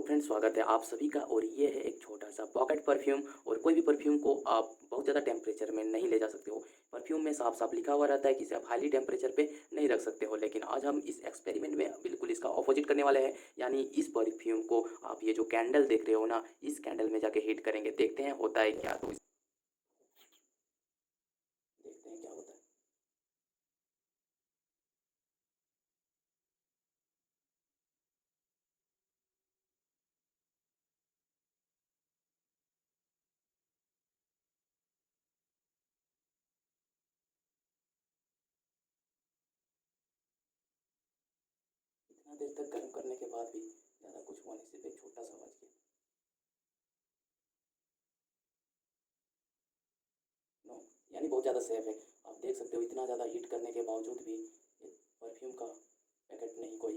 Friends, स्वागत है आप सभी का। और ये है एक छोटा सा पॉकेट परफ्यूम। और कोई भी परफ्यूम को आप बहुत ज़्यादा टेम्परेचर में नहीं ले जा सकते हो। परफ्यूम में साफ साफ लिखा हुआ रहता है कि इसे आप हाई टेम्परेचर पे नहीं रख सकते हो। लेकिन आज हम इस एक्सपेरिमेंट में बिल्कुल इसका ऑपोजिट करने वाले हैं। यानी इस परफ्यूम को आप ये जो कैंडल देख रहे हो ना, इस कैंडल में जाके हीट करेंगे। देखते हैं होता है क्या। तो देखते हैं क्या होता है। इतना देर तक गर्म करने के बाद भी ज़्यादा कुछ हुआ नहीं, सिर्फ एक छोटा सा आवाज किया। नो, यानी बहुत ज़्यादा सेफ है। आप देख सकते हो इतना ज़्यादा हीट करने के बावजूद भी ये परफ्यूम का पैकेट नहीं कोई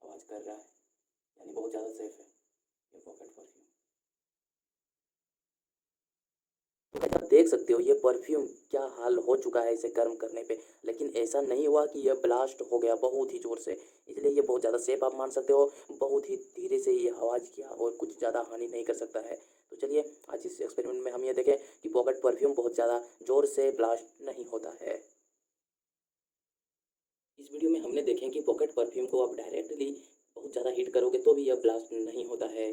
आवाज़ कर रहा है। यानी बहुत ज़्यादा सेफ है ये पॉकेट परफ्यूम। तो भाई आप देख सकते हो ये परफ्यूम क्या हाल हो चुका है इसे गर्म करने पे। लेकिन ऐसा नहीं हुआ कि यह ब्लास्ट हो गया बहुत ही ज़ोर से, इसलिए ये बहुत ज़्यादा सेफ आप मान सकते हो। बहुत ही धीरे से ये आवाज़ किया और कुछ ज़्यादा हानि नहीं कर सकता है। तो चलिए आज इस एक्सपेरिमेंट में हम ये देखें कि पॉकेट परफ्यूम बहुत ज़्यादा ज़ोर से ब्लास्ट नहीं होता है। इस वीडियो में हमने देखें कि पॉकेट परफ्यूम को आप डायरेक्टली बहुत ज़्यादा हीट करोगे तो भी यह ब्लास्ट नहीं होता है।